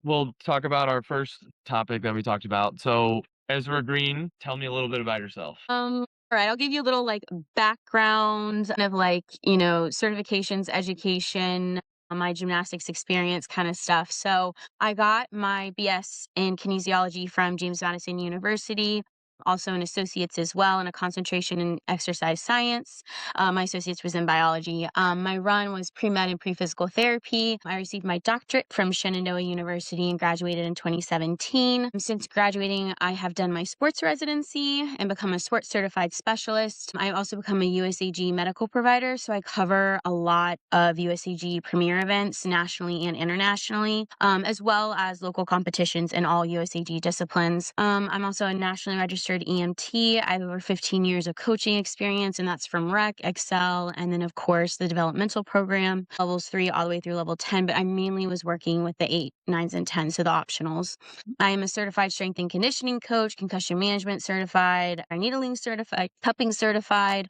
we'll talk about our first topic that we talked about. So, Ezra Greene, tell me a little bit about yourself. All right, I'll give you a little like background kind of like, certifications, education, my gymnastics experience kind of stuff. So I got my BS in kinesiology from James Madison University, also an associate's as well, and a concentration in exercise science. My associate's was in biology. My run was pre-med and pre-physical therapy. I received my doctorate from Shenandoah University and graduated in 2017. Since graduating, I have done my sports residency and become a sports certified specialist. I've also become a USAG medical provider, so I cover a lot of USAG premier events nationally and internationally, as well as local competitions in all USAG disciplines. I'm also a nationally registered EMT. I have over 15 years of coaching experience, and that's from Rec, Excel, and then, of course, the developmental program, levels 3 all the way through level 10. But I mainly was working with the 8, 9s, and 10s, so the optionals. I am a certified strength and conditioning coach, concussion management certified, needling certified, cupping certified.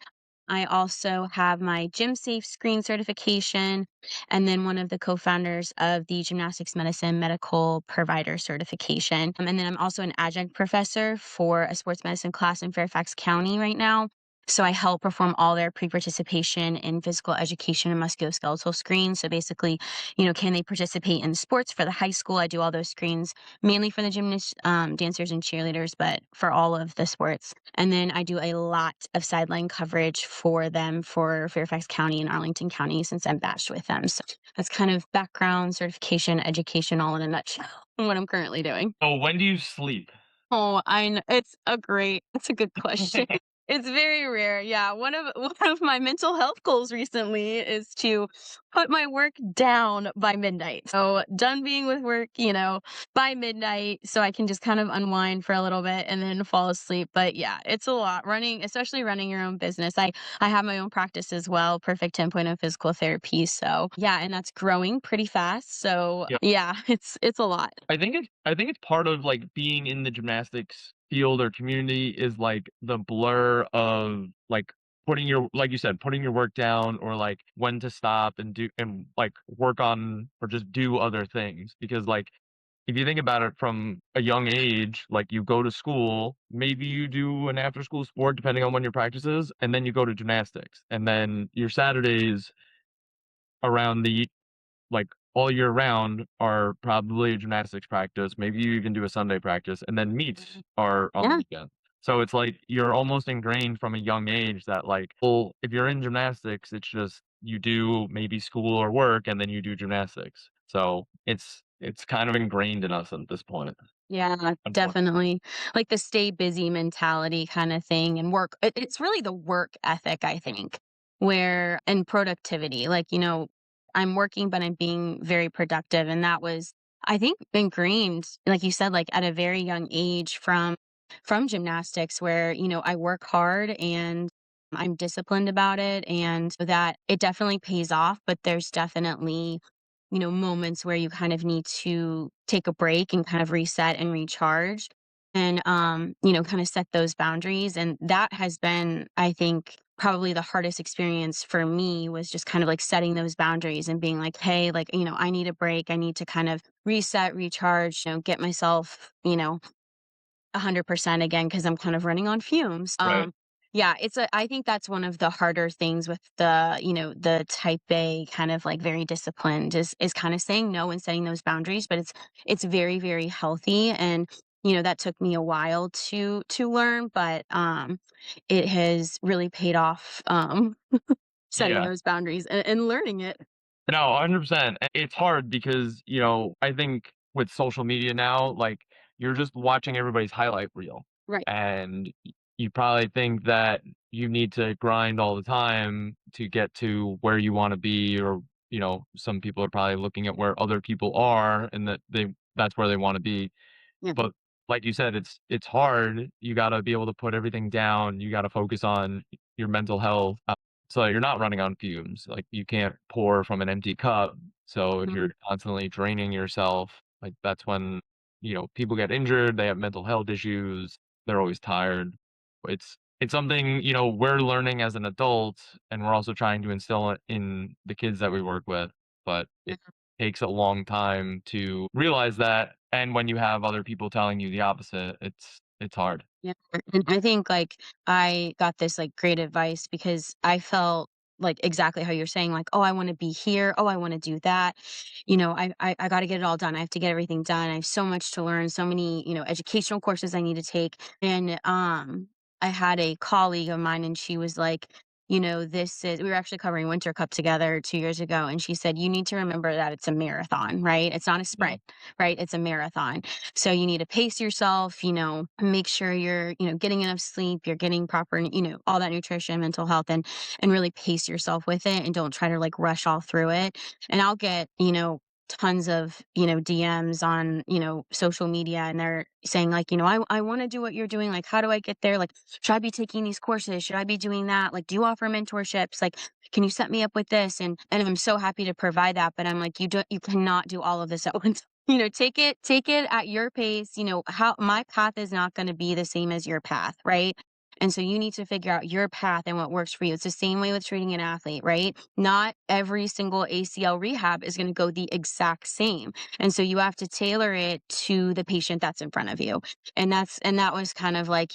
I also have my gym safe screen certification, and then one of the co-founders of the gymnastics medicine medical provider certification. And then I'm also an adjunct professor for a sports medicine class in Fairfax County right now. So I help perform all their pre-participation in physical education and musculoskeletal screens. So basically, can they participate in sports for the high school? I do all those screens mainly for the gymnasts, dancers, and cheerleaders, but for all of the sports. And then I do a lot of sideline coverage for them for Fairfax County and Arlington County since I'm batched with them. So that's kind of background, certification, education, all in a nutshell, what I'm currently doing. Oh, when do you sleep? Oh, it's a good question. It's very rare. Yeah, one of one of my mental health goals recently is to put my work down by midnight. So, done being with work, by midnight so I can just kind of unwind for a little bit and then fall asleep. But yeah, it's a lot running, especially running your own business. I have my own practice as well, Perfect 10.0 physical therapy. So, yeah, and that's growing pretty fast. So, Yeah. yeah, it's a lot. I think it's part of like being in the gymnastics field or community is like the blur of like putting your like you said, putting your work down or like when to stop and do and like work on or just do other things. Because like if you think about it from a young age, like you go to school, maybe you do an after school sport depending on when your practice is, and then you go to gymnastics. And then your Saturdays around the like all year round are probably a gymnastics practice. Maybe you even do a Sunday practice, and then meets Mhm. are on the Yeah. weekend. So it's like you're almost ingrained from a young age that like, well, if you're in gymnastics, it's just you do maybe school or work, and then you do gymnastics. So it's kind of ingrained in us at this point. Yeah, Unfortunately. definitely. Like the stay busy mentality kind of thing and work. It's really the work ethic, I think, where and productivity. Like, I'm working, but I'm being very productive. And that was, I think, ingrained, like you said, like at a very young age from gymnastics where, I work hard and I'm disciplined about it and that it definitely pays off, but there's definitely moments where you kind of need to take a break and kind of reset and recharge and, kind of set those boundaries. And that has been, I think, probably the hardest experience for me was just kind of like setting those boundaries and being like, hey, like, I need a break. I need to kind of reset, recharge, get myself, 100% again because I'm kind of running on fumes. Right. Yeah, I think that's one of the harder things with the type A kind of like very disciplined is kind of saying no and setting those boundaries, but it's very, very healthy. And, that took me a while to learn, but it has really paid off setting Yeah. those boundaries and learning it. No, 100%. It's hard because, I think with social media now, like you're just watching everybody's highlight reel. Right. And you probably think that you need to grind all the time to get to where you want to be, or, some people are probably looking at where other people are and that that's where they want to be. Yeah. But like you said, it's hard. You gotta be able to put everything down. You gotta focus on your mental health, so that you're not running on fumes. Like, you can't pour from an empty cup. So if Mhm. you're constantly draining yourself, like, that's when, people get injured, they have mental health issues, they're always tired. It's something, we're learning as an adult, and we're also trying to instill it in the kids that we work with, but Yeah. takes a long time to realize that, and when you have other people telling you the opposite, it's hard. Yeah, and I think, like, I got this, like, great advice because I felt, like, exactly how you're saying, like, "Oh, I wanna be here. Oh, I wanna do that." I gotta get it all done. I have to get everything done. I have so much to learn, so many, educational courses I need to take, and, I had a colleague of mine, and she was like, "This is" we were actually covering Winter Cup together 2 years ago, and she said, "You need to remember that it's a marathon, right? It's not a Yeah. sprint, right? It's a marathon. So you need to pace yourself, make sure you're, getting enough sleep, you're getting proper, all that nutrition, mental health, and really pace yourself with it and don't try to like rush all through it." And I'll get, tons of, DMs on, social media and they're saying like, I want to do what you're doing. Like, how do I get there? Like, should I be taking these courses? Should I be doing that? Like, do you offer mentorships? Like, can you set me up with this? And I'm so happy to provide that, but I'm like, you cannot do all of this at once. Take it at your pace. How my path is not going to be the same as your path, right? And so you need to figure out your path and what works for you. It's the same way with treating an athlete, right? Not every single ACL rehab is going to go the exact same. And so you have to tailor it to the patient that's in front of you. And that was kind of like,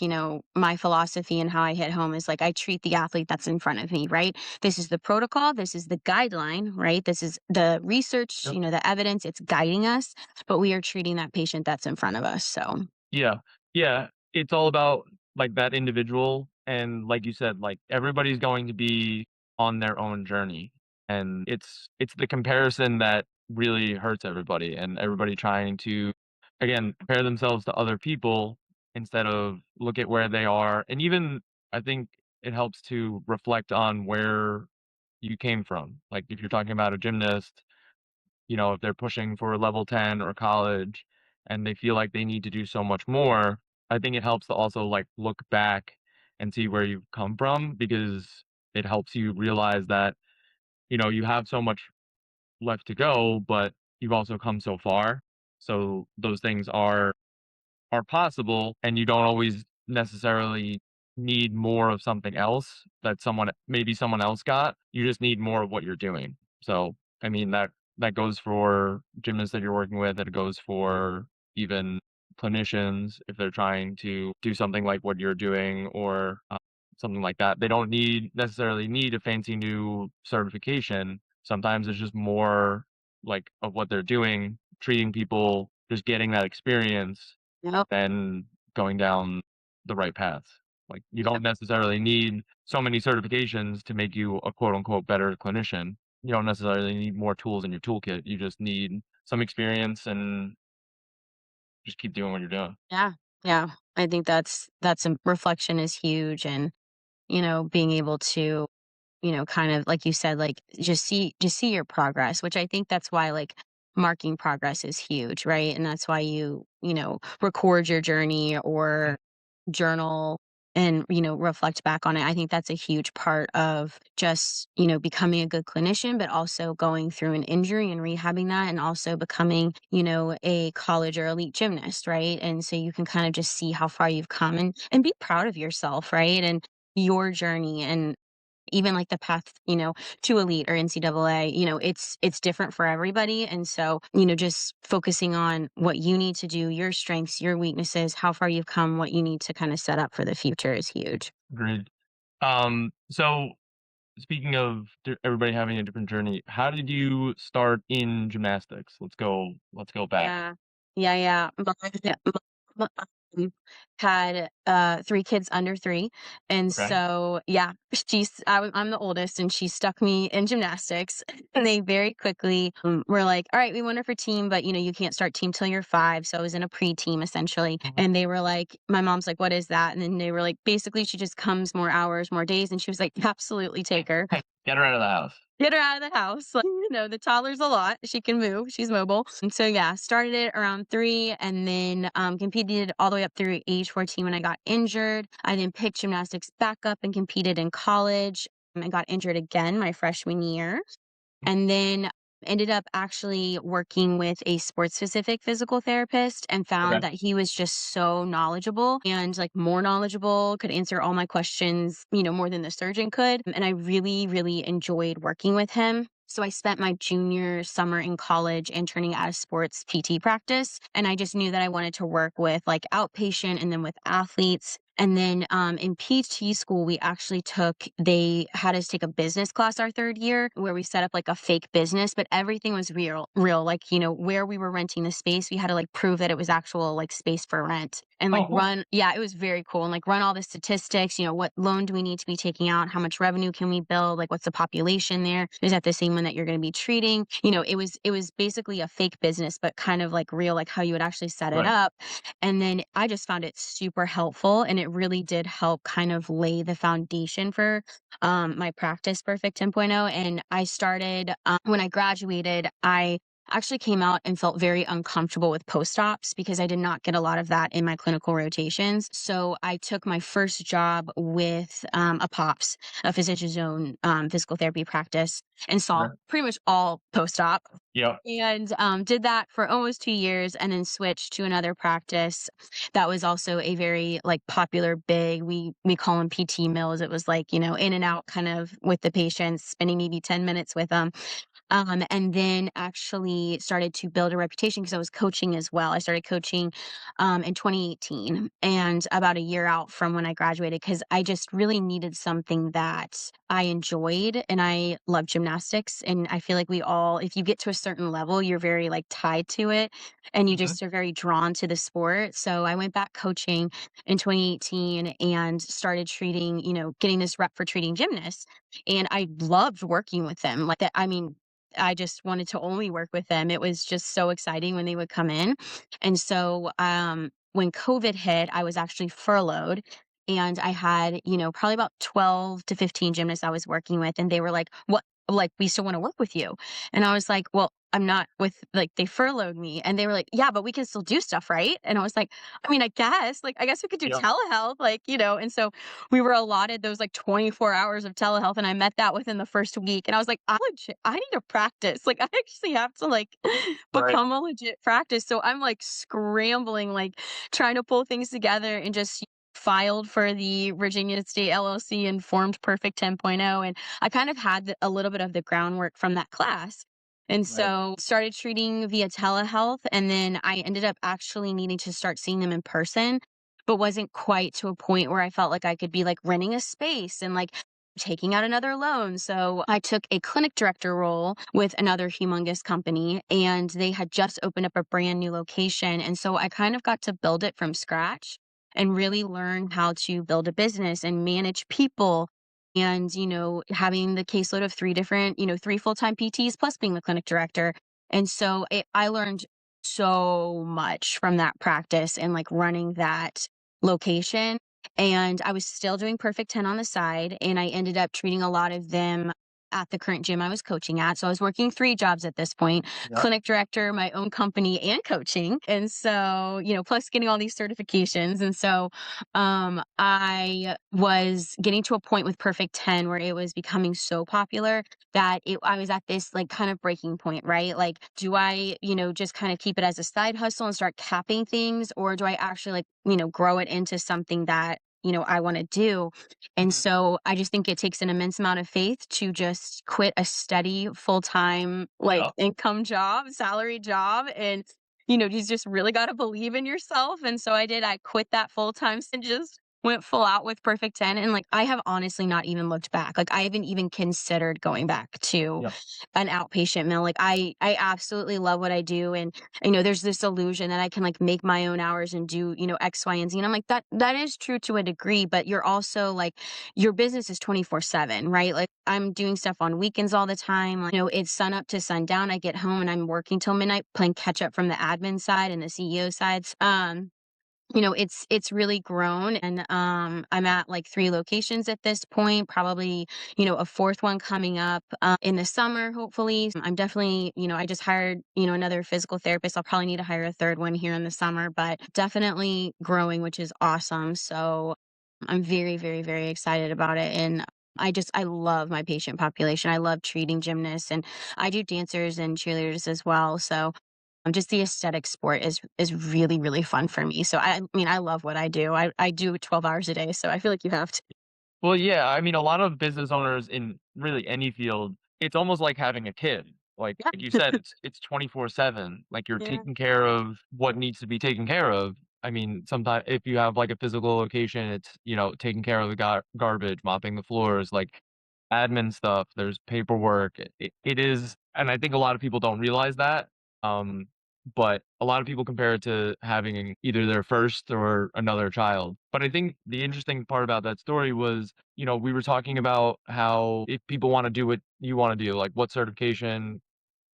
my philosophy and how I hit home is like I treat the athlete that's in front of me, right? This is the protocol, this is the guideline, right? This is the research, Yep. the evidence, it's guiding us, but we are treating that patient that's in front of us. So, Yeah. Yeah. It's all about like that individual. And like you said, like everybody's going to be on their own journey. And it's the comparison that really hurts everybody, and everybody trying to again compare themselves to other people instead of look at where they are. And even I think it helps to reflect on where you came from. Like if you're talking about a gymnast, if they're pushing for level 10 or college and they feel like they need to do so much more, I think it helps to also like look back and see where you've come from, because it helps you realize that, you have so much left to go, but you've also come so far. So those things are possible, and you don't always necessarily need more of something else that someone else got. You just need more of what you're doing. So, I mean, that goes for gymnasts that you're working with, it goes for even clinicians if they're trying to do something like what you're doing, or something like that. They don't necessarily need a fancy new certification. Sometimes it's just more like of what they're doing, treating people, just getting that experience yep. than going down the right path. Like, you don't Yep. necessarily need so many certifications to make you a quote unquote better clinician. You don't necessarily need more tools in your toolkit. You just need some experience and just keep doing what you're doing. Yeah. Yeah. I think that's a reflection is huge and, being able to, kind of like you said, like just see your progress, which I think that's why like marking progress is huge, right? And that's why you record your journey or journal and reflect back on it. I think that's a huge part of just becoming a good clinician, but also going through an injury and rehabbing that, and also becoming a college or elite gymnast, right? And so you can kind of just see how far you've come and be proud of yourself, right? And your journey, and even like the path, to elite or NCAA, it's different for everybody. And so, just focusing on what you need to do, your strengths, your weaknesses, how far you've come, what you need to kind of set up for the future is huge. Agreed. So speaking of everybody having a different journey, how did you start in gymnastics? Let's go back. Yeah. Yeah, yeah. Mom, had, 3 kids under 3, and Okay. so, yeah, I'm the oldest, and she stuck me in gymnastics, and they very quickly, were like, "Alright, we want her for team, but, you can't start team till you're 5," so I was in a pre-team, essentially, Mhm. and they were like my mom's like, "What is that?" And then they were like, "Basically, she just comes more hours, more days," and she was like, "Absolutely, take her." Get her out of the house. Get her out of the house. Like, the toddler's a lot. She can move. She's mobile. And so yeah, started it around 3 and then competed all the way up through age 14 when I got injured. I then picked gymnastics back up and competed in college. I got injured again my freshman year. And then ended up actually working with a sports specific physical therapist and Okay. found that he was just so knowledgeable and like more knowledgeable, could answer all my questions, more than the surgeon could. And I really, really enjoyed working with him. So I spent my junior summer in college interning at a sports PT practice, and I just knew that I wanted to work with like outpatient and then with athletes. And then in PT school, we actually they had us take a business class our third year where we set up like a fake business, but everything was real. Like, where we were renting the space, we had to like prove that it was actual like space for rent and like Oh, cool. yeah, it was very cool. And like run all the statistics, what loan do we need to be taking out? How much revenue can we build? Like, what's the population there? Is that the same one that you're going to be treating? It was basically a fake business, but kind of like real, like how you would actually set it Right. up. And then I just found it super helpful, and it really did help kind of lay the foundation for my practice Perfect 10.0. And I started when I graduated. I actually came out and felt very uncomfortable with post-ops because I did not get a lot of that in my clinical rotations. So I took my first job with a POPS, a physician's own physical therapy practice, and saw Okay. pretty much all post-op. Yep. And did that for almost 2 years, and then switched to another practice that was also a very like popular big, we call them PT mills. It was like, in and out kind of with the patients, spending maybe 10 minutes with them. And then actually started to build a reputation because I was coaching as well. I started coaching in 2018, and about a year out from when I graduated, because I just really needed something that I enjoyed, and I love gymnastics. And I feel like we all, if you get to a certain level, you're very like tied to it, and you Mhm. just are very drawn to the sport. So I went back coaching in 2018 and started treating, getting this rep for treating gymnasts. And I loved working with them like that. I mean, I just wanted to only work with them. It was just so exciting when they would come in. And so, when COVID hit, I was actually furloughed, and I had, probably about 12 to 15 gymnasts I was working with. And they were like, "What? Like, we still want to work with you." And I was like, "Well, I'm not with, like, they furloughed me." And they were like, "Yeah, but we can still do stuff, right?" And I was like, "I mean, I guess we could do Yep. telehealth, and so we were allotted those like 24 hours of telehealth, and I met that within the first week. And I was like, I need to practice. Like, I actually have to like Right. become a legit practice. So I'm like scrambling, like trying to pull things together, and just filed for the Virginia State LLC and formed Perfect 10.0. And I kind of had a little bit of the groundwork from that class. And Right. so started treating via telehealth, and then I ended up actually needing to start seeing them in person, but wasn't quite to a point where I felt like I could be like renting a space and like taking out another loan. So I took a clinic director role with another humongous company, and they had just opened up a brand new location. And so I kind of got to build it from scratch and really learn how to build a business and manage people. And, having the caseload of three full-time PTs plus being the clinic director. And so I learned so much from that practice and like running that location. And I was still doing Perfect 10 on the side, and I ended up treating a lot of them at the current gym I was coaching at. So I was working 3 jobs at this point: Yep. clinic director, my own company, and coaching. And so, plus getting all these certifications. And so, I was getting to a point with Perfect 10 where it was becoming so popular that I was at this like kind of breaking point, right? Like, do I, just kind of keep it as a side hustle and start capping things, or do I actually like, grow it into something that, I want to do? And Mhm. so I just think it takes an immense amount of faith to just quit a steady full-time like Yep. income job, salary job, and you just really got to believe in yourself. And so I did. I quit that full-time and just went full out with Perfect 10. And like, I have honestly not even looked back. Like, I haven't even considered going back to Yep. an outpatient mill. Like, I absolutely love what I do. And there's this illusion that I can like make my own hours and do, X, Y, and Z. And I'm like, that is true to a degree, but you're also like, your business is 24/7, right? Like, I'm doing stuff on weekends all the time. Like, it's sun up to sundown. I get home and I'm working till midnight, playing catch up from the admin side and the CEO sides. It's really grown, and I'm at like 3 locations at this point, probably, a 4th one coming up in the summer, hopefully. I'm definitely, I just hired, another physical therapist. I'll probably need to hire a 3rd one here in the summer, but definitely growing, which is awesome. So I'm very, very, very excited about it. And I love my patient population. I love treating gymnasts, and I do dancers and cheerleaders as well. So just the aesthetic sport is really, really fun for me. So I mean, I love what I do. I do 12 hours a day, so I feel like you have to. Well, yeah, I mean, a lot of business owners in really any field, it's almost like having a kid. Like you Yeah. said, it's 24/7. Like, you're Yeah. taking care of what needs to be taken care of. I mean, sometimes if you have, like, a physical location, it's, taking care of the garbage, mopping the floors, like, admin stuff, there's paperwork. It is, and I think a lot of people don't realize that, um, but a lot of people compare it to having either their first or another child. But I think the interesting part about that story was, we were talking about how if people wanna do what you wanna do, like what certification,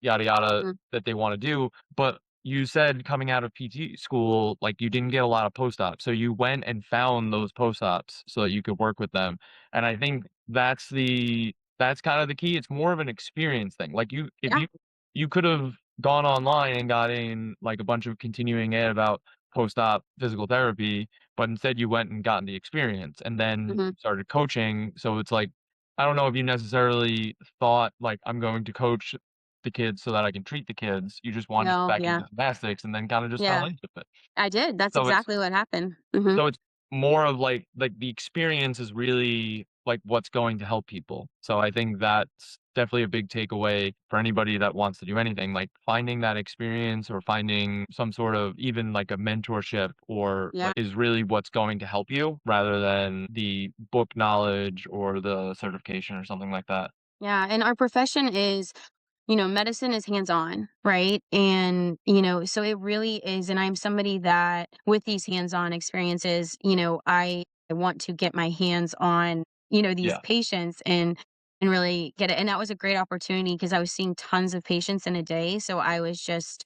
yada yada, Mhm. that they wanna do, but you said coming out of PT school, like, you didn't get a lot of post-ops, so you went and found those post-ops so that you could work with them, and I think that's kinda the key. It's more of an experience thing. Like, if Yeah. you could've gone online and gotten, like, a bunch of continuing ed about post-op physical therapy, but instead you went and gotten the experience, and then Mhm. started coaching, so it's like, I don't know if you necessarily thought, like, "I'm going to coach the kids so that I can treat the kids." You just wanted to get No, back yeah. into gymnastics and then kinda just fell Yeah. into it. I did. That's So it's exactly what happened. Mhm. so it's more of like the experience is really, like, what's going to help people. So I think that's definitely a big takeaway for anybody that wants to do anything, like, finding that experience or finding some sort of even, like, a mentorship or, Yeah. like, is really what's going to help you rather than the book knowledge or the certification or something like that. Yeah, and our profession is, medicine is hands-on, right? And, so it really is, and I'm somebody that with these hands-on experiences, I want to get my hands on, these Yeah. patients and really get it. And that was a great opportunity because I was seeing tons of patients in a day. So I was just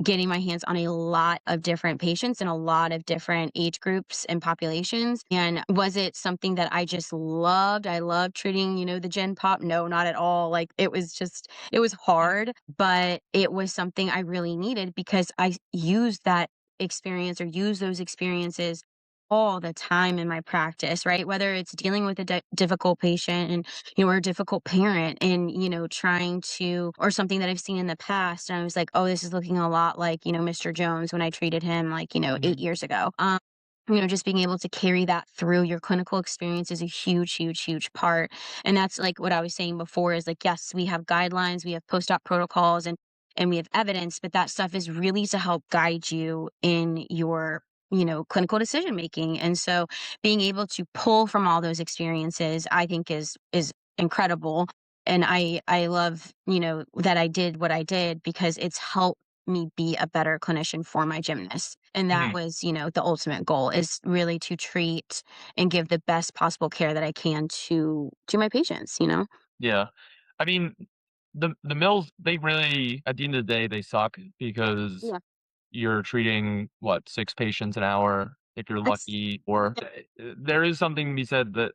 getting my hands on a lot of different patients in a lot of different age groups and populations. And was it something that I just loved? I loved treating, the gen pop. No, not at all. Like it was hard, but it was something I really needed because I used that experience or use those experiences all the time in my practice, right? Whether it's dealing with a difficult patient and or a difficult parent and trying to or something that I've seen in the past and I was like, oh, this is looking a lot like Mr. Jones when I treated him like 8 years ago. Just being able to carry that through your clinical experience is a huge, huge, huge part. And that's like what I was saying before is like, yes, we have guidelines, we have post-op protocols and we have evidence, but that stuff is really to help guide you in your clinical decision making. And so being able to pull from all those experiences, I think is incredible. And I love, that I did what I did because it's helped me be a better clinician for my gymnasts. And that Mhm. was, the ultimate goal is really to treat and give the best possible care that I can to my patients. Yeah. I mean, the mills, they really at the end of the day, they suck because Yeah. you're treating, what, 6 patients an hour if you're That's lucky, or there is something to be said that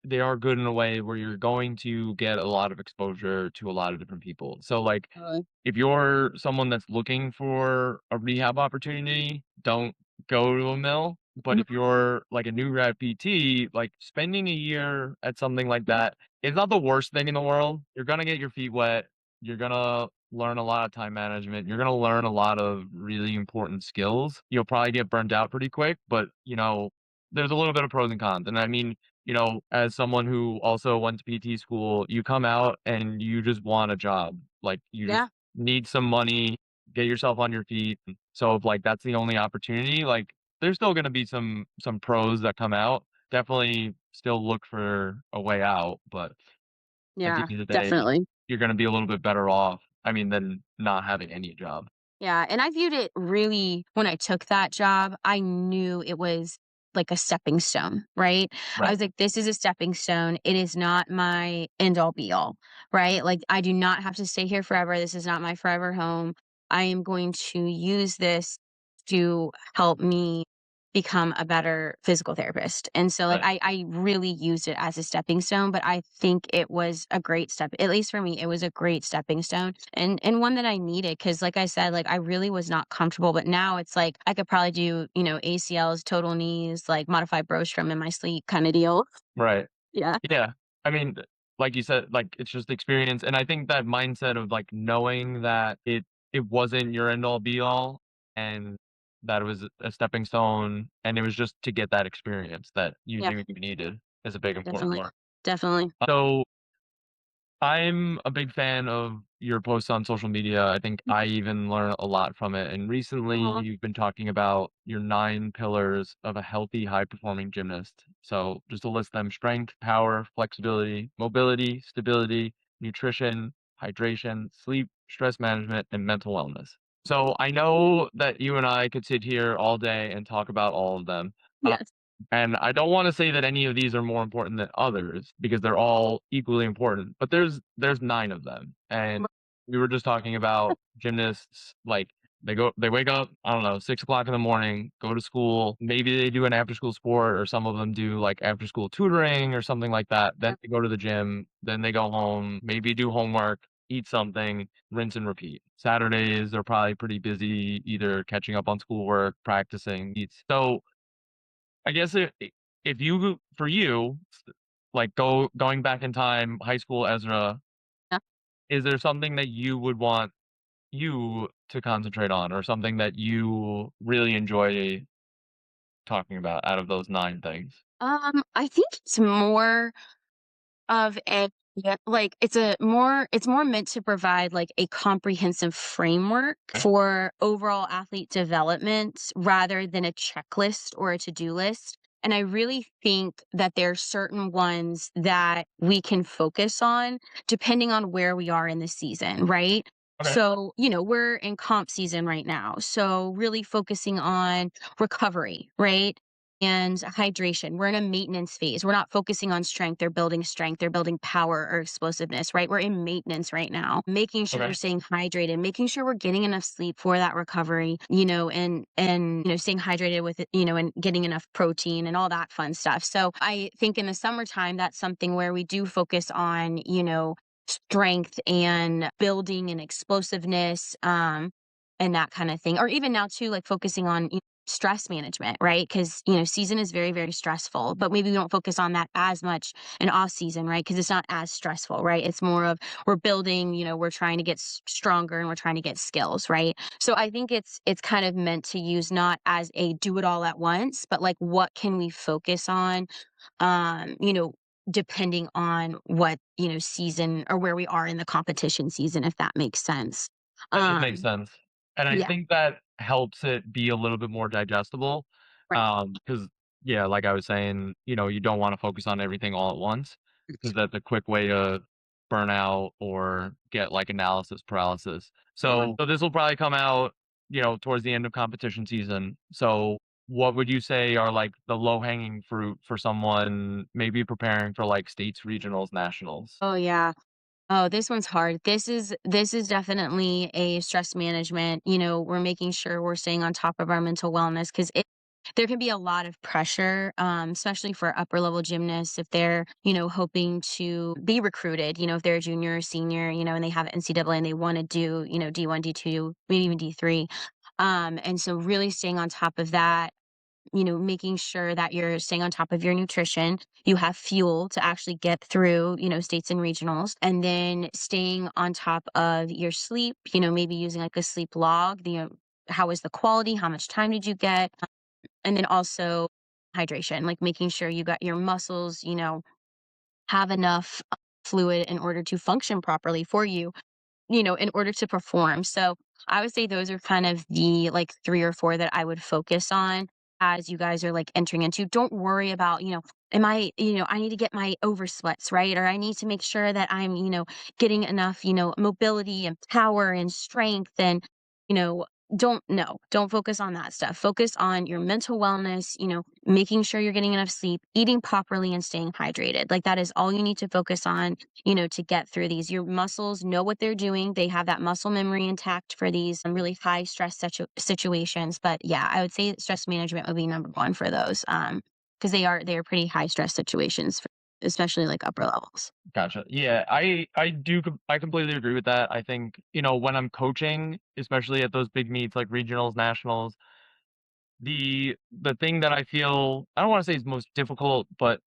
they are good in a way where you're going to get a lot of exposure to a lot of different people. So, like, uh, if you're someone that's looking for a rehab opportunity, don't go to a mill. But mhm, if you're like a new grad PT, like, spending a year at something like that is not the worst thing in the world. You're gonna get your feet wet. You're gonna learn a lot of time management. You're gonna learn a lot of really important skills. You'll probably get burnt out pretty quick, but there's a little bit of pros and cons. And I mean, as someone who also went to PT school, you come out and you just want a job. Like, you just yeah, need some money, get yourself on your feet. So if, like, that's the only opportunity, like, there's still gonna be some pros that come out. Definitely still look for a way out, but at the yeah, end of the day, definitely. you're gonna be a little bit better off, I mean, than not having any job. Yeah, and I viewed it really when I took that job, I knew it was like a stepping stone, right? I Right. was like, this is a stepping stone. It is not my end all be all, right? Like, I do not have to stay here forever. This is not my forever home. I am going to use this to help me become a better physical therapist. And so like Right. I really used it as a stepping stone, but I think it was a great step. At least for me, it was a great stepping stone and one that I needed cuz like I said like I really was not comfortable, but now it's like I could probably do, ACLs, total knees, like modified Brostrom in my sleep kind of deal. Right. Yeah. Yeah. I mean, like you said, like, it's just experience, and I think that mindset of, like, knowing that it wasn't your end all be all, and that it was a stepping stone, and it was just to get that experience that you Yeah, knew you needed is a big important definitely. part. Definitely. So, I'm a big fan of your posts on social media. I think I even learn a lot from it. And recently, Aw. you've been talking about your 9 pillars of a healthy, high-performing gymnast. So just to list them: strength, power, flexibility, mobility, stability, nutrition, hydration, sleep, stress management, and mental wellness. So I know that you and I could sit here all day and talk about all of them. Yes. And I don't wanna say that any of these are more important than others because they're all equally important, but there's 9 of them, and we were just talking about gymnasts, like, they wake up, I don't know, 6 o'clock in the morning, go to school, maybe they do an after-school sport, or some of them do, like, after-school tutoring or something like that, then they go to the gym, then they go home, maybe do homework, eat something, rinse and repeat. Saturdays, they're probably pretty busy either catching up on schoolwork, practicing, eats so I guess if you for you, like, going back in time, high school Ezra, Yeah. is there something that you would want you to concentrate on or something that you really enjoy talking about out of those 9 things? I think it's more of a yeah, like, it's more meant to provide, like, a comprehensive framework Okay, for overall athlete development rather than a checklist or a to-do list, and I really think that there are certain ones that we can focus on depending on where we are in the season, right? okay, So, we're in comp season right now, so really focusing on recovery, right? And hydration. We're in a maintenance phase. We're not focusing on strength, they're building power or explosiveness, right? We're in maintenance right now, making sure we're okay. staying hydrated, making sure we're getting enough sleep for that recovery, and staying hydrated with it, and getting enough protein and all that fun stuff. So I think in the summertime, that's something where we do focus on, strength and building and explosiveness, and that kind of thing. Or even now too, like focusing on stress management, right? Because, season is very, very stressful, but maybe we don't focus on that as much in off season, right? Because it's not as stressful, right? It's more of we're building, we're trying to get stronger and we're trying to get skills, right? So I think it's kind of meant to use not as a do it all at once, but like what can we focus on, um, you know, depending on what, season or where we are in the competition season, if that makes sense. That does make Um, sense, and I yeah, think that helps it be a little bit more digestible, right. because yeah, like I was saying, you don't wanna focus on everything all at once, because that's a quick way to burn out or get, like, analysis paralysis. So this will probably come out, towards the end of competition season. So what would you say are, like, the low-hanging fruit for someone maybe preparing for, like, states, regionals, nationals? Oh yeah. Oh, this one's hard. This is definitely a stress management. We're making sure we're staying on top of our mental wellness because there can be a lot of pressure, especially for upper level gymnasts if they're, hoping to be recruited, if they're a junior or senior, and they have NCAA and they want to do, D1, D2, maybe even D3. And so really staying on top of that, making sure that you're staying on top of your nutrition, you have fuel to actually get through, states and regionals, and then staying on top of your sleep, maybe using like a sleep log, how was the quality, how much time did you get? And then also hydration, like making sure you got your muscles, have enough fluid in order to function properly for you, in order to perform. So I would say those are kind of the like 3 or 4 that I would focus on as you guys are like entering into. Don't worry about, am I, I need to get my oversweats, right? Or I need to make sure that I'm, getting enough, mobility and power and strength and, you know, don't focus on that stuff. Focus on your mental wellness, making sure you're getting enough sleep, eating properly and staying hydrated. Like that is all you need to focus on, to get through these. Your muscles know what they're doing. They have that muscle memory intact for these really high stress situations. But yeah, I would say stress management would be number one for those. Because they are pretty high stress situations, especially like upper levels. Gotcha. Yeah, I completely agree with that. I think, when I'm coaching, especially at those big meets like regionals, nationals, the thing that I feel I don't wanna say is most difficult, but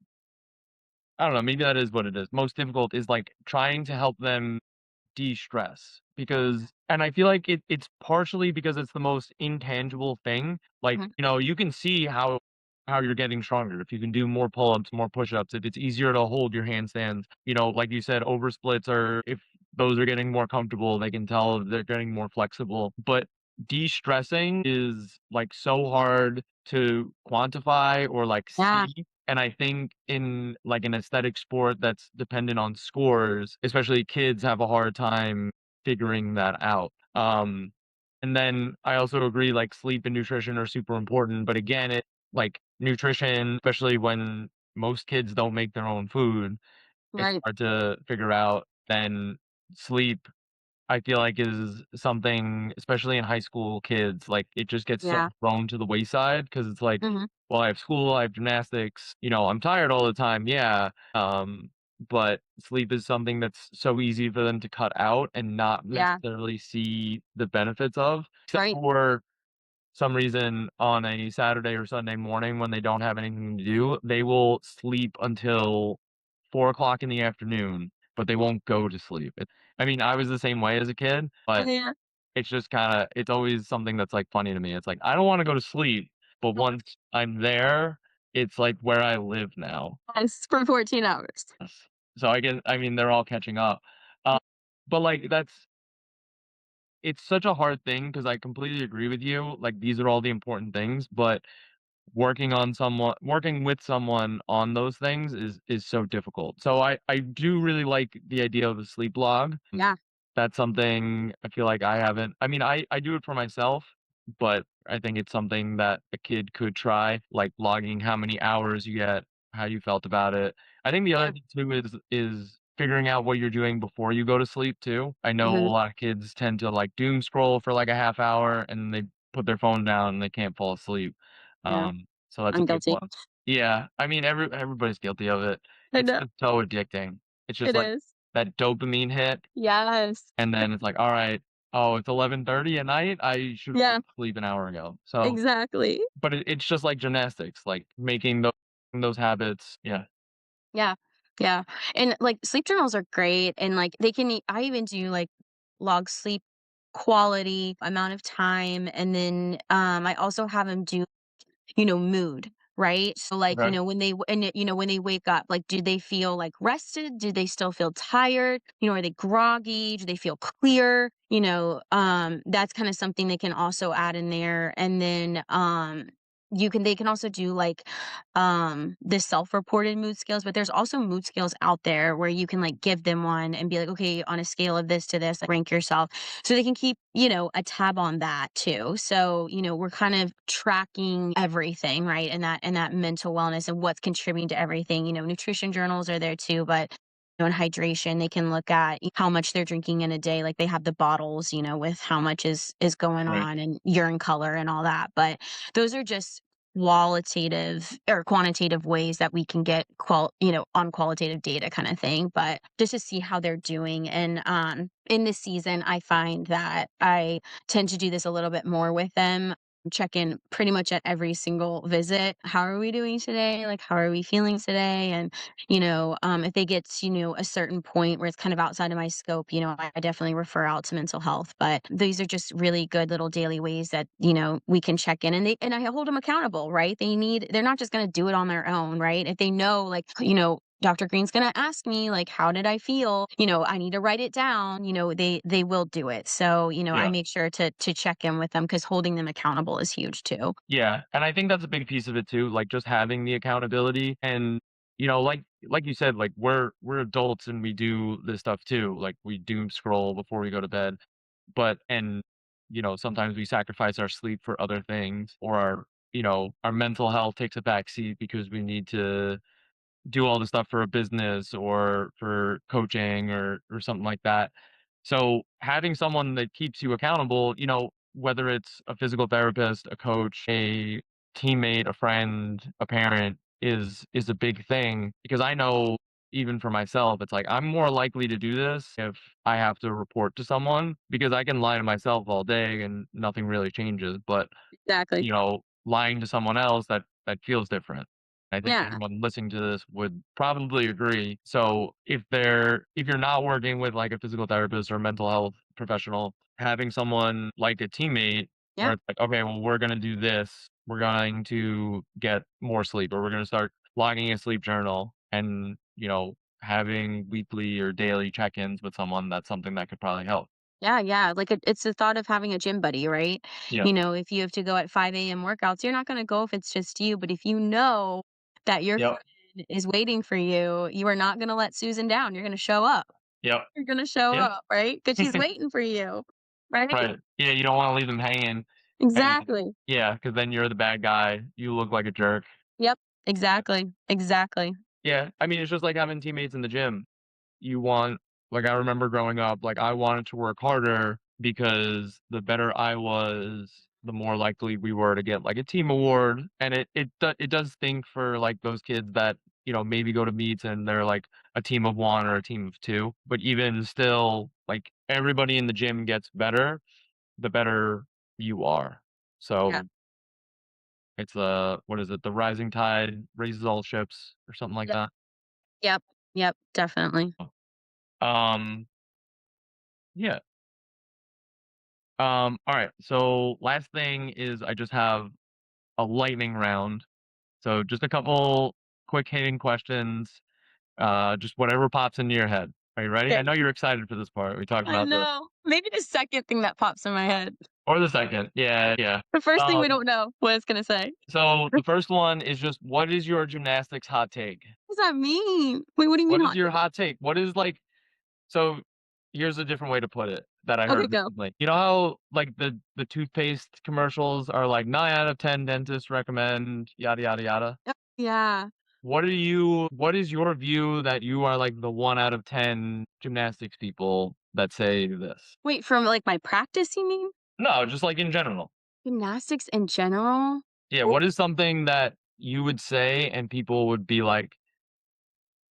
I don't know, maybe that is what it is. Most difficult is like trying to help them de-stress because and I feel like it's partially because it's the most intangible thing. Like, Mhm. you can see how how you're getting stronger. If you can do more pull-ups, more push-ups, if it's easier to hold your handstands, like you said, over splits are if those are getting more comfortable, they can tell they're getting more flexible. But de-stressing is like so hard to quantify or like Yeah, see. And I think in like an aesthetic sport that's dependent on scores, especially kids have a hard time figuring that out. And then I also agree like sleep and nutrition are super important. But again, like nutrition, especially when most kids don't make their own food, it's right. hard to figure out. Then sleep, I feel like is something, especially in high school kids, like it just gets so Yeah. thrown to the wayside because it's like, Mhm. well, I have school, I have gymnastics, I'm tired all the time, yeah. But sleep is something that's so easy for them to cut out and not Yeah. necessarily see the benefits of, except Right. for some reason on a Saturday or Sunday morning when they don't have anything to do, they will sleep until 4 o'clock in the afternoon, but they won't go to sleep. I mean, I was the same way as a kid, but Yeah. it's always something that's, like, funny to me. It's like, I don't wanna go to sleep, but once I'm there, it's, like, where I live now. Yes, for 14 hours. Yes. So I mean, they're all catching up. Uh, but, like, it's such a hard thing because I completely agree with you, like, these are all the important things, but working with someone on those things is so difficult. So I do really like the idea of a sleep log. Yeah. That's something I feel like I haven't I mean, I do it for myself, but I think it's something that a kid could try, like logging how many hours you get, how you felt about it. I think the other Yeah. thing too is figuring out what you're doing before you go to sleep too. I know a Mhm. lot of kids tend to like doom scroll for like a half hour and they put their phone down and they can't fall asleep. Yeah. So that's a I'm big guilty. one. Yeah, I mean everybody's guilty of it. I It's know. just so addicting. It's just It like is. that dopamine hit Yes. and then it's like, "Alright, oh, it's 11:30 at night, I should Yeah, sleep an hour ago." So exactly. but it's just like gymnastics, like making those habits yeah, Yeah. Yeah. And, like, sleep journals are great, and, like, they can I even do, like, log sleep quality, amount of time, and then, I also have them do mood, right? So, like, okay, when they wake up, like, do they feel, like, rested? Do they still feel tired? Are they groggy? Do they feel clear? That's kinda something they can also add in there, and then, they can also do, like, the self-reported mood scales, but there's also mood scales out there where you can, like, give them one and be like, "Okay, on a scale of this to this, like, rank yourself." So they can keep, a tab on that too. So, we're kind of tracking everything, right? And that mental wellness and what's contributing to everything. Nutrition journals are there too, but and hydration, they can look at how much they're drinking in a day. Like they have the bottles, with how much is going right, on and urine color and all that. But those are just qualitative or quantitative ways that we can get on qualitative data kind of thing, but just to see how they're doing. And in this season I find that I tend to do this a little bit more with them, check in pretty much at every single visit. How are we doing today? Like, how are we feeling today? And if they get to a certain point where it's kind of outside of my scope, I definitely refer out to mental health. But these are just really good little daily ways that we can check in, and I hold them accountable, right? They're not just going to do it on their own, right? If they know, like, Dr. Green's going to ask me, like, how did I feel? I need to write it down. They will do it. So, I yeah. make sure to check in with them because holding them accountable is huge too. Yeah, and I think that's a big piece of it too, like, just having the accountability and, like you said, like, we're adults and we do this stuff too, like, we doom scroll before we go to bed, sometimes we sacrifice our sleep for other things or our mental health takes a back seat because we need to do all the stuff for a business or for coaching or something like that. So having someone that keeps you accountable, whether it's a physical therapist, a coach, a teammate, a friend, a parent is a big thing because I know even for myself, it's like I'm more likely to do this if I have to report to someone because I can lie to myself all day and nothing really changes. But Exactly. lying to someone else, that feels different. I think Yeah. anyone listening to this would probably agree. So if you're not working with like a physical therapist or a mental health professional, having someone like a teammate Yeah. where it's like, "Okay, well, we're gonna do this. We're going to get more sleep, or we're gonna start logging a sleep journal," and, having weekly or daily check-ins with someone, that's something that could probably help. Yeah, yeah, like, it's the thought of having a gym buddy, right? Yep. If you have to go at 5 AM workouts, you're not gonna go if it's just you, but if you know that your Yep. friend is waiting for you, you are not gonna let Susan down, you're gonna show up. Yep. You're gonna show Yeah. up, right? Because she's waiting for you, right? Right. Yeah, you don't wanna leave them hanging, and Exactly. yeah, because then you're the bad guy, you look like a jerk. Yep, exactly, exactly. Yeah, I mean, it's just like having teammates in the gym. You want like, I remember growing up, like, I wanted to work harder because the better I was, the more likely we were to get, like, a team award, and it does stink for, like, those kids that, maybe go to meets and they're, like, a team of 1 or a team of 2, but even still, like, everybody in the gym gets better, the better you are. Yeah. So, it's, what is it? The rising tide raises all ships or something like Yep, that. yep, yep, definitely. Um, yeah. Alright, so last thing is I just have a lightning round. So just a couple quick hitting questions, just whatever pops into your head. Are you ready? I know Okay. you're excited for this part. We talked I about this. know. Maybe the second thing that pops in my head. Or the second. Yeah, yeah. The first thing we Um, don't know what it's gonna say. so the first one is just what is your gymnastics hot take? What does that mean? Wait, what do you mean What is hot your take? hot take? What is like So, here's a different way to put it that I Okay, heard go. recently. You know how, like, the toothpaste commercials are like, "9 out of 10 dentists recommend yada, yada, yada." Yep, yeah. What is your view that you are, like, the 1 out of 10 gymnastics people that say this? Wait, from, like, my practice, you mean? No, just, like, in general. Gymnastics in general? Yeah, what is something that you would say and people would be like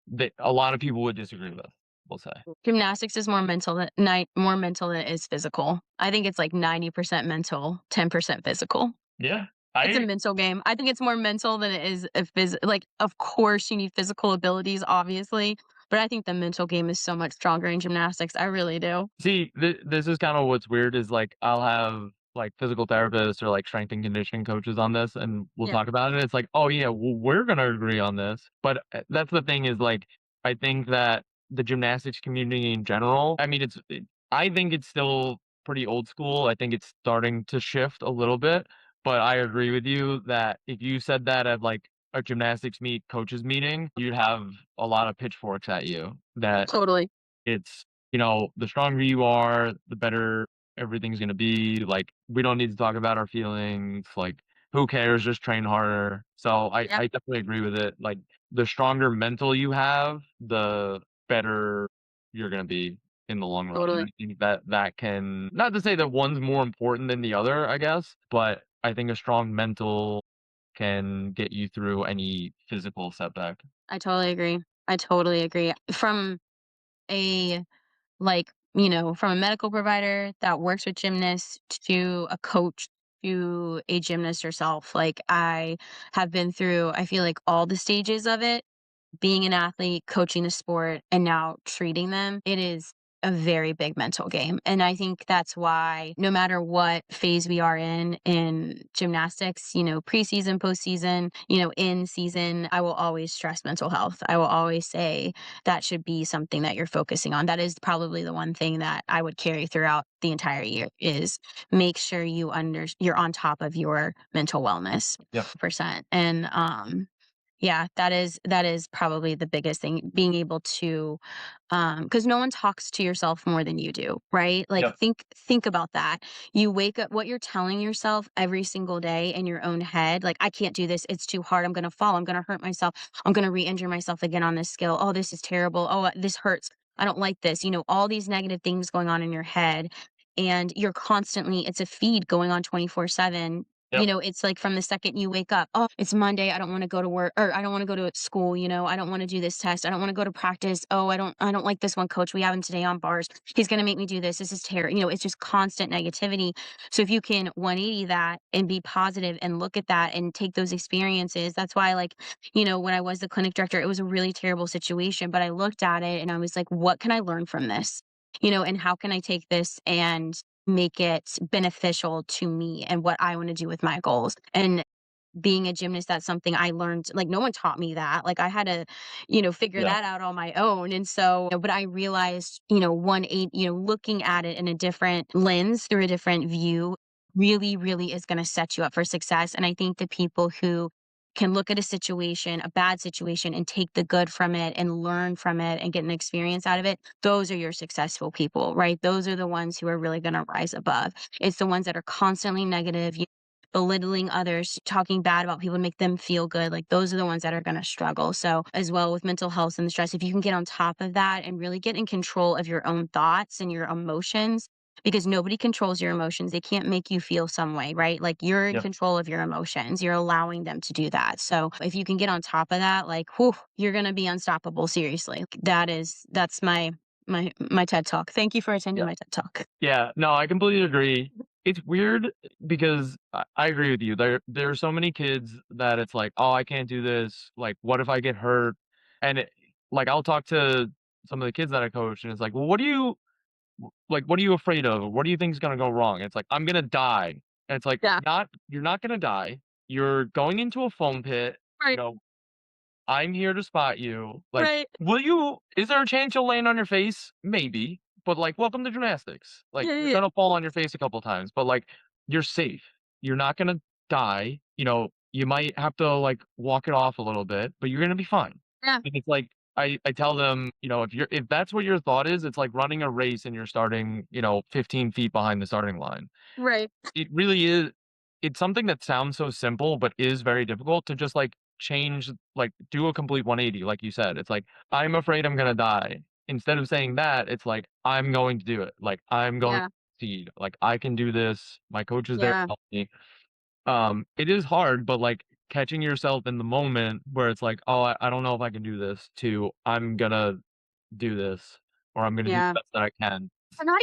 that a lot of people would disagree with, we'll say. Gymnastics is more mental than it is physical. I think it's, like, 90% mental, 10% physical. Yeah, It's a I mental game. I think it's more mental than it is a like, of course, you need physical abilities, obviously, but I think the mental game is so much stronger in gymnastics. I really do. See, this is kinda what's weird is, like, I'll have, like, physical therapists or, like, strength and conditioning coaches on this, and we'll Yeah, talk about it. It's like, "Oh, yeah, well, we're gonna agree on this." But, that's the thing is, like, I think that the gymnastics community in general I mean, I think it's still pretty old school. I think it's starting to shift a little bit, but I agree with you that if you said that at, like, a gymnastics coaches meeting, you'd have a lot of pitchforks at you that totally. it's, the stronger you are, the better everything's gonna be, like, we don't need to talk about our feelings, like, who cares, just train harder. So Yep, I definitely agree with it, like, the stronger mental you have, the better you're gonna be in the long run, and I totally. think that that can not to say that one's more important than the other, I guess, but I think a strong mental can get you through any physical setback. I totally agree. I totally agree. From a from a medical provider that works with gymnasts to a coach to a gymnast herself. Like I have been through, I feel like all the stages of it, being an athlete, coaching the sport, and now treating them. It is a very big mental game. And I think that's why no matter what phase we are in gymnastics, preseason, postseason, in season, I will always stress mental health. I will always say that should be something that you're focusing on. That is probably the one thing that I would carry throughout the entire year is make sure you're on top of your mental wellness Yep, percent. And yeah, that is probably the biggest thing, being able to, because no one talks to yourself more than you do, right? Like, yep, think about that. You wake up what you're telling yourself every single day in your own head, like, "I can't do this, it's too hard, I'm gonna fall, I'm gonna hurt myself, I'm gonna re-injure myself again on this skill. Oh, this is terrible. Oh, this hurts. I don't like this." All these negative things going on in your head, and it's a feed going on 24/7. yep, It's like from the second you wake up, "Oh, it's Monday, I don't wanna go to work or I don't wanna go to school, I don't wanna do this test, I don't wanna go to practice. Oh, I don't like this one coach, we have him today on bars. He's gonna make me do this. This is it's just constant negativity. So if you can 180 that and be positive and look at that and take those experiences, that's why, like, when I was the clinic director, it was a really terrible situation, but I looked at it and I was like, "What can I learn from this?" And how can I take this and make it beneficial to me and what I want to do with my goals. And being a gymnast, that's something I learned, like, no one taught me that. Like, I had to, figure Yeah. that out on my own. And so, but I realized, looking at it in a different lens through a different view really, really is going to set you up for success. And I think the people who can look at a situation, a bad situation, and take the good from it and learn from it and get an experience out of it, those are your successful people, right? Those are the ones who are really going to rise above. It's the ones that are constantly negative, belittling others, talking bad about people to make them feel good. Like, those are the ones that are going to struggle. So, as well with mental health and the stress, if you can get on top of that and really get in control of your own thoughts and your emotions, because nobody controls your emotions. They can't make you feel some way, right? Like, you're in Yep. control of your emotions. You're allowing them to do that. So, if you can get on top of that, like, whew, you're going to be unstoppable. Seriously. That's my TED Talk. Thank you for attending Yeah. my TED Talk. Yeah. No, I completely agree. It's weird because I agree with you. There are so many kids that it's like, oh, I can't do this. Like, what if I get hurt? And like, I'll talk to some of the kids that I coach, and it's like, well, what are you afraid of? What do you think is gonna go wrong? And it's like, I'm gonna die. And it's like, Yeah. you're not gonna die. You're going into a foam pit. You Right. know, I'm here to spot you. Like, Right. is there a chance you'll land on your face? Maybe. But like, welcome to gymnastics. Like, Yeah. you're Yeah. gonna fall on your face a couple times, but like, you're safe. You're not gonna die. You might have to like walk it off a little bit, but you're gonna be fine. Yeah. And it's like, I tell them, if that's what your thought is, it's like running a race and you're starting, 15 feet behind the starting line. Right. It really is. It's something that sounds so simple, but is very difficult to just like change, like do a complete 180. Like you said, it's like, I'm afraid I'm going to die. Instead of saying that, it's like, I'm going to do it. Like, I'm going to Yeah. succeed. Like, I can do this. My coach is there to Yeah. help me. It is hard, but like catching yourself in the moment where it's like, oh, I don't know if I can do this, to I'm going to do this, or I'm going to do the Yeah. best that I can. Or not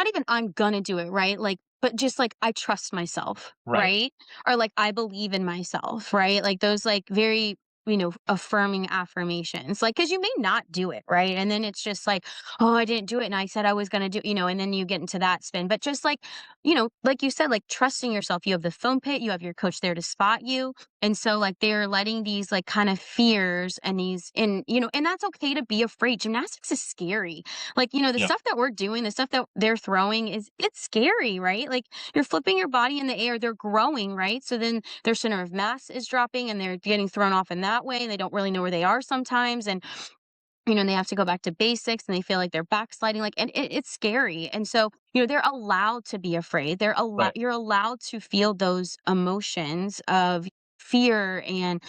even I'm gonna do it, right? Like, but just like I trust myself, Right. right? Or like I believe in myself, right? Like those like very, affirming affirmations. Like, cuz you may not do it, right? And then it's just like, "Oh, I didn't do it and I said I was going to do," and then you get into that spin. But just like, like you said, like trusting yourself. You have the foam pit, you have your coach there to spot you. And so like they're letting these like kind of fears and and that's okay to be afraid. Gymnastics is scary, like, the Yeah. stuff that we're doing, the stuff that they're throwing it's scary, right? Like, you're flipping your body in the air, they're growing, right? So then their center of mass is dropping and they're getting thrown off in that way and they don't really know where they are sometimes. And they have to go back to basics and they feel like they're backsliding, like, and it's scary. And so, they're allowed to be afraid. Right. You're allowed to feel those emotions of fear and,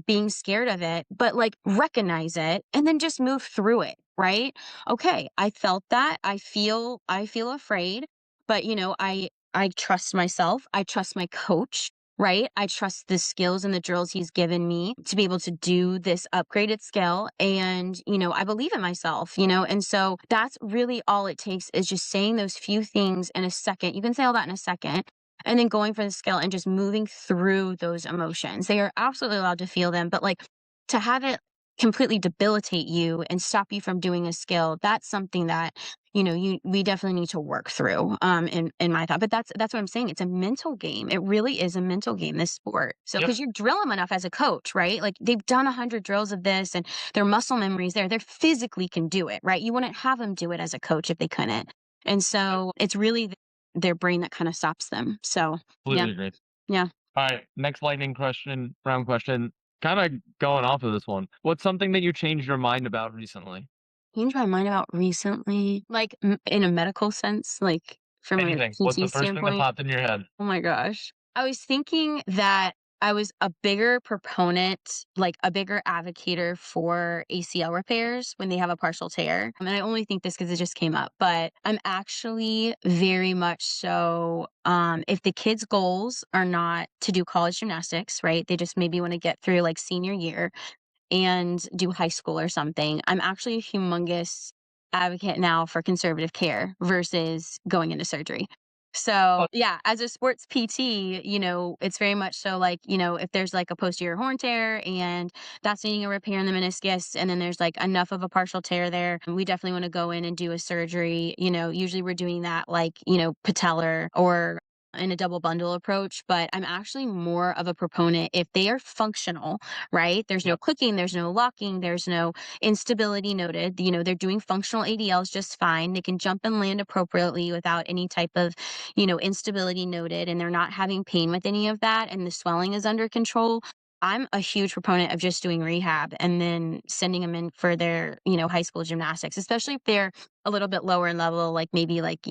being scared of it, but like recognize it and then just move through it, right? Okay, I felt that. I feel afraid, but I trust myself. I trust my coach, right? I trust the skills and the drills he's given me to be able to do this upgraded skill. And, I believe in myself, and so that's really all it takes is just saying those few things in a second. You can say all that in a second. And then going for the skill and just moving through those emotions. They are absolutely allowed to feel them, but like to have it completely debilitate you and stop you from doing a skill, that's something that we definitely need to work through, in my thought. But that's what I'm saying. It's a mental game. It really is a mental game, this sport. So Yep. because you drill them enough as a coach, right? Like, they've done 100 drills of this and their muscle memories there. They physically can do it, right? You wouldn't have them do it as a coach if they couldn't. And so it's really their brain that kind of stops them. So yeah. Completely agree. Yeah. Alright, next lightning question round question, kinda going off of this one. What's something that you changed your mind about recently? Changed my mind about recently, like, in a medical sense, like from a Anything. What's PT the first thing that standpoint. popped in your head? Oh my gosh. I was thinking that I was a bigger proponent, like a bigger advocator for ACL repairs when they have a partial tear. And I only think this because it just came up, but I'm actually very much so. If the kids' goals are not to do college gymnastics, right? They just maybe want to get through like senior year and do high school or something. I'm actually a humongous advocate now for conservative care versus going into surgery. So, Oh, yeah, as a sports PT, it's very much so like, if there's like a posterior horn tear and that's needing a repair in the meniscus, and then there's like enough of a partial tear there, we definitely want to go in and do a surgery. Usually we're doing that like, patellar or in a double bundle approach, but I'm actually more of a proponent if they are functional, right? There's no yep, clicking, there's no locking, there's no instability noted. They're doing functional ADLs just fine. They can jump and land appropriately without any type of instability noted, and they're not having pain with any of that, and the swelling is under control. I'm a huge proponent of just doing rehab and then sending them in for their, high school gymnastics, especially if they're a little bit lower in level, like maybe like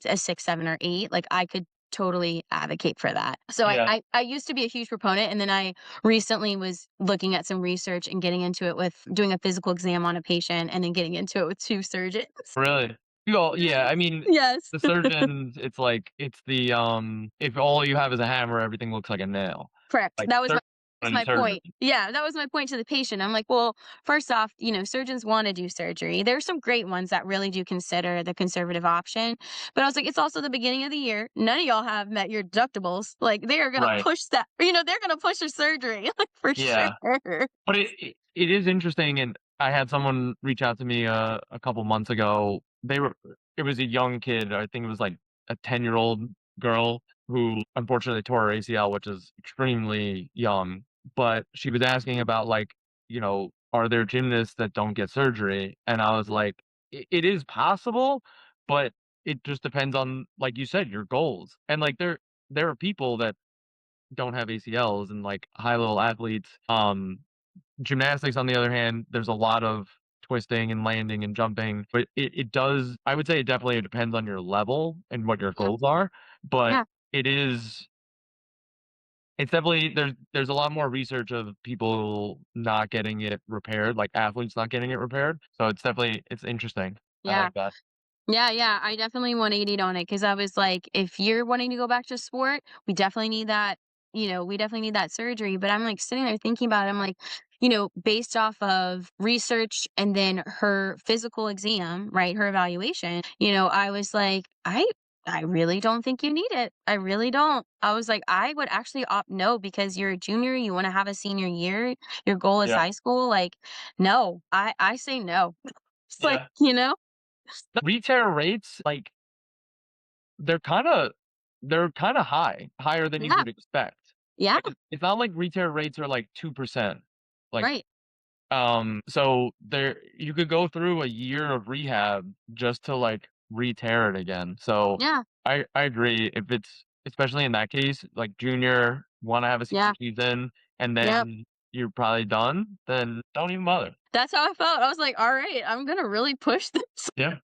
a 6, 7, or 8. Like I could totally advocate for that. So I, yeah, I I used to be a huge proponent, and then I recently was looking at some research and getting into it with doing a physical exam on a patient and then getting into it with 2 surgeons. really. Yeah, I mean, Yes. the surgeons, it's like it's the, if all you have is a hammer, everything looks like a nail. Correct. Like, That was surgeon and my surgery. point. Yeah, that was my point to the patient. I'm like, "Well, first off, surgeons wanna do surgery. There's some great ones that really do consider the conservative option, but I was like, it's also the beginning of the year. None of y'all have met your deductibles. Like, they are gonna Right, push that they're gonna push a surgery, like, for sure." yeah. But it is interesting, and I had someone reach out to me, a couple months ago. It was a young kid, I think it was, like, a 10-year-old girl who unfortunately tore her ACL, which is extremely young, but she was asking about, like, are there gymnasts that don't get surgery? And I was like, it is possible, but it just depends on, like you said, your goals." And, like, there are people that don't have ACLs and, like, high-level athletes, gymnastics, on the other hand, there's a lot of twisting and landing and jumping, but it does, I would say it definitely depends on your level and what your Yeah, goals are, but yeah, it is it's definitely there's a lot more research of people not getting it repaired, like athletes not getting it repaired, so it's interesting. I yeah. like that. Yeah, yeah, I definitely 180'd on it because I was like, if you're wanting to go back to sport, we definitely need that, we definitely need that surgery. But I'm like sitting there thinking about it. I'm like, based off of research and then her physical exam, right? Her evaluation, I was like, I really don't think you need it. I really don't. I was like, I would actually opt no because you're a junior, you want to have a senior year, your goal is Yeah, high school. Like, no, I say no. It's like, yeah. Re-tear rates, like, they're kinda higher than you yeah, would expect. yeah, It's not like re-tear rates are, like, 2%. Like, right. so there you could go through a year of rehab just to, like, re-tear it again. So, Yeah, I agree. If it's especially in that case, like junior, wanna have a senior yeah, season, and yep. then you're probably done, then don't even bother. That's how I felt. I was like, "Alright, I'm gonna really push this." Yeah.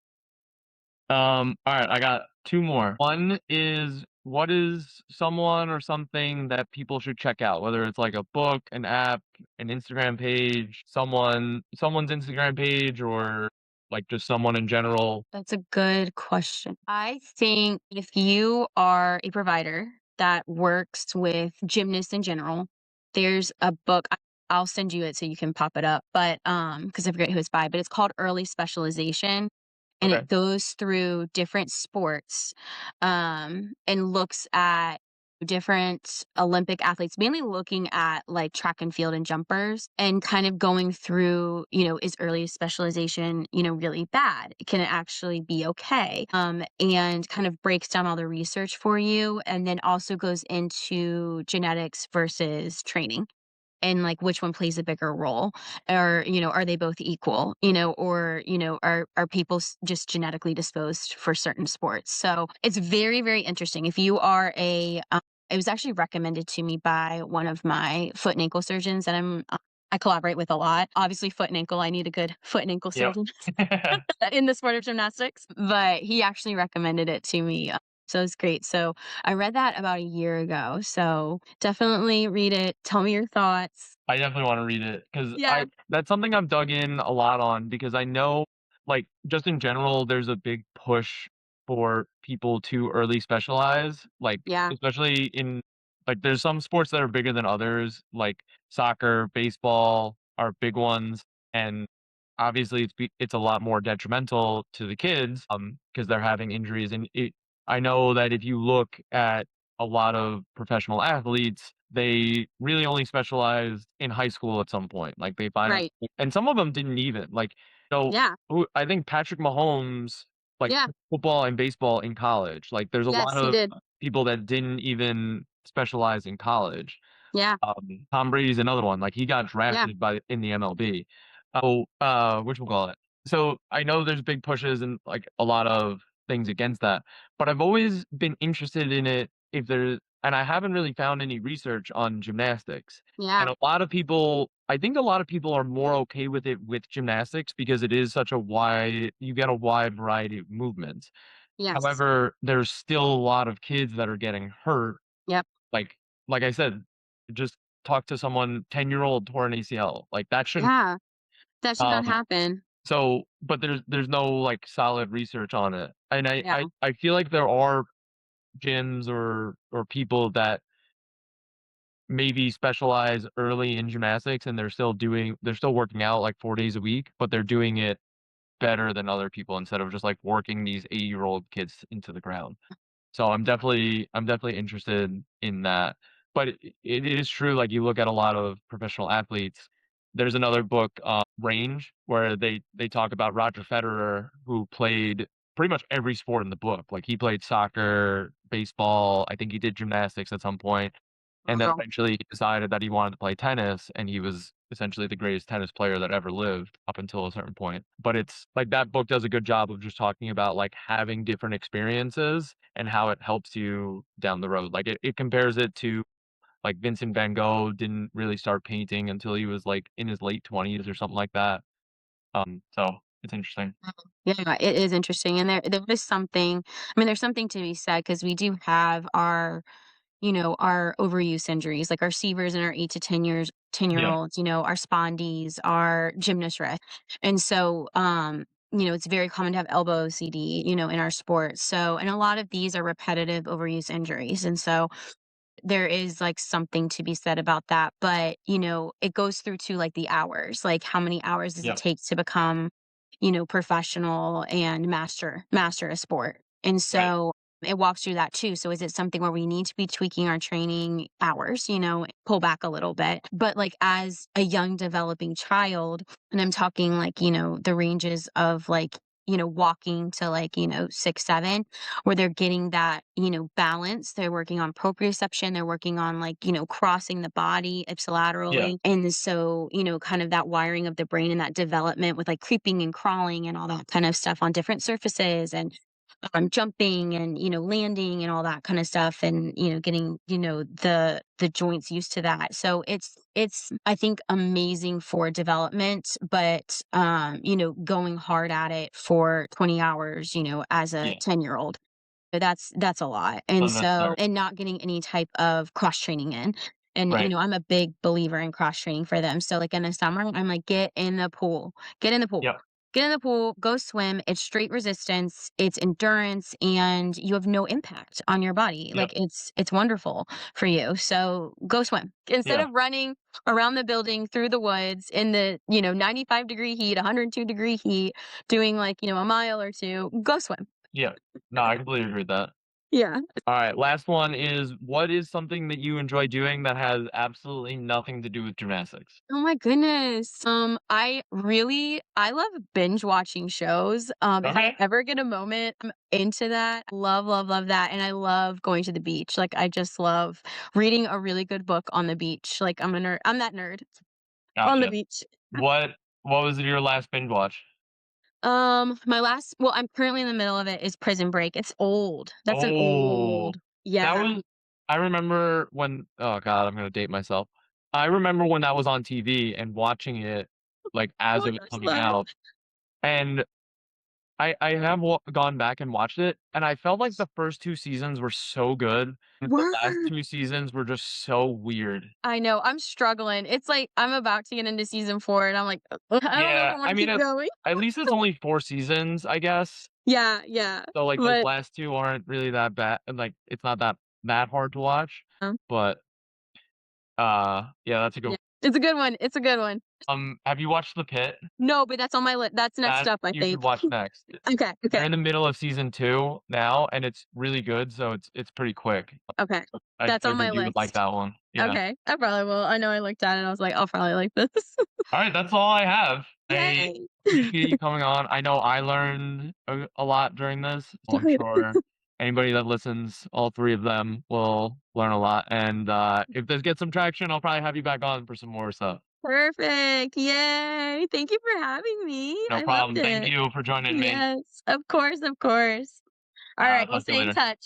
Alright, I got 2 more. One is, what is someone or something that people should check out? Whether it's like a book, an app, an Instagram page, someone's Instagram page, or, like, just someone in general. That's a good question. I think if you are a provider that works with gymnasts in general, there's a book I'll send you it so you can pop it up, but, because I forget who it's by, but it's called Early Specialization, and Okay. it goes through different sports, and looks at different Olympic athletes, mainly looking at like track and field and jumpers, and kind of going through, is early specialization, really bad? Can it actually be okay? And kind of breaks down all the research for you, and then also goes into genetics versus training and like which one plays a bigger role, or are they both equal, or are people just genetically disposed for certain sports? So it's very, very interesting. If you are a it was actually recommended to me by one of my foot and ankle surgeons that I collaborate with a lot. Obviously, foot and ankle, I need a good foot and ankle Yep. surgeon in the sport of gymnastics, but he actually recommended it to me. So it's great. So I read that about a year ago. So definitely read it. Tell me your thoughts. I definitely wanna read it because Yeah. I that's something I've dug in a lot on, because I know, like, just in general, there's a big push for people to early specialize, like, Yeah. especially in, like, there's some sports that are bigger than others, like soccer, baseball are big ones, and obviously it's a lot more detrimental to the kids, because 'cause they're having injuries, and I know that if you look at a lot of professional athletes, they really only specialized in high school at some point. Like they find out, Right. and some of them didn't even like. Yeah. I think Patrick Mahomes like Yeah. football and baseball in college. Like there's a lot Yes, he of did. people that didn't even specialize in college. Yeah. Tom Brady's another one, like, he got Yeah. drafted by in the MLB. Whatchamacallit? So, I know there's big pushes and, like, a lot of things against that, but I've always been interested in it if there's and I haven't really found any research on gymnastics, and Yeah. I think a lot of people are more okay with it with gymnastics because it is such a wide you get a wide variety of movements. Yes. However, there's still a lot of kids that are getting hurt Yep. like like I said, just talk to someone 10-year-old tore an ACL, like, that shouldn't Yeah. That should not um, happen. but there's no, like, solid research on it, and Yeah. I feel like there are gyms or people that maybe specialize early in gymnastics, and they're still working out, like, 4 days a week, but they're doing it better than other people instead of just, like, working these 80-year-old kids into the ground. So I'm definitely interested in that. But it is true, like, you look at a lot of professional athletes. There's another book, Range, where they talk about Roger Federer, who played pretty much every sport in the book. Like, he played soccer, baseball, I think he did gymnastics at some point, and then Wow. eventually he decided that he wanted to play tennis, and he was essentially the greatest tennis player that ever lived up until a certain point. But it's like that book does a good job of just talking about, like, having different experiences and how it helps you down the road. Like, it compares it to, like, Vincent van Gogh didn't really start painting until he was, like, in his late 20s or something like that. So it's interesting. Yeah, it is interesting, and there is something I mean, there's something to be said because we do have our, our overuse injuries, like our Severs and our 8 to Yeah, ten-year-olds, our spondies, our gymnast wrist. And so, it's very common to have elbow OCD, in our sports. So, and a lot of these are repetitive overuse injuries. And so there is, like, something to be said about that, but, it goes through to, like, the hours, like, how many hours does it yeah, take to become, professional and master a sport? And right. so it walks through that too. So is it something where we need to be tweaking our training hours, pull back a little bit? But, like, as a young developing child, and I'm talking, like, the ranges of, like, walking to, like, 6, 7, where they're getting that, balance. They're working on proprioception. They're working on, like, crossing the body Yeah, ipsilaterally. And so, kind of that wiring of the brain and that development with, like, creeping and crawling and all that kind of stuff on different surfaces and jumping and, landing and all that kind of stuff and, getting, the joints used to that. So it's I think amazing for development, but going hard at it for 20 hours, as a yeah, 10-year-old. So that's a lot, and so unnecessary. and not getting any type of cross training in, and, Right. I'm a big believer in cross training for them, so, like, in the summer, I'm like, "Get in the pool, get in the pool, Yep, get in the pool, go swim, it's straight resistance, it's endurance, and you have no impact on your body, yep, like, it's wonderful for you, so go swim." Instead yeah, of running around the building, through the woods, in the, 95-degree heat, 102-degree heat, doing, like, a mile or 2, go swim. yeah. No, I completely agree with that. Yeah. Alright, last one is, what is something that you enjoy doing that has absolutely nothing to do with gymnastics? Oh my goodness. I love binge watching shows. If I Okay. ever get a moment, I'm into that. Love, love, love that. And I love going to the beach. Like, I just love reading a really good book on the beach. Like, I'm a nerd. I'm that nerd on the Gotcha. beach. What what was your last binge watch? I'm currently in the middle of it is Prison Break. It's old. That's an Oh, old. that Yeah. was I remember when oh god, I'm gonna date myself. I remember when that was on TV and watching it, like, Oh as my it was gosh, coming love. out, and I have gone back and watched it, and I felt like the first 2 seasons were so good, and the last Word. 2 seasons were just so weird. I know. I'm struggling. It's like I'm about to get into season 4 and I'm like, I don't know if Yeah, I want I to mean, keep going. at least it's only 4 seasons, I guess, Yeah, yeah. so, like, those But last 2 aren't really that bad and, like, it's not that hard to watch, um, but, yeah, that's a good yeah. It's a good one. It's a good one. Have you watched The Pit? No, but that's on my that's next That up, I you should think. watch next. Okay, They're okay, in the middle of season 2 now, and it's really good, so it's pretty quick. okay. I That's on my figured you would like list. that one. Yeah. Okay, I probably will. I know I looked at it and I was like, "I'll probably like this." Alright, that's all I have. I Yay. appreciate you coming on. I know I learned a lot during this, so I'm sure anybody that listens, all 3 of them will learn a lot, and, if this gets some traction, I'll probably have you back on for some more stuff. Perfect. Yay. Thank you for having me. No I loved problem. Thank it. you for joining me. Yes, of course, of course. All right, we'll Talk to you stay in later. touch.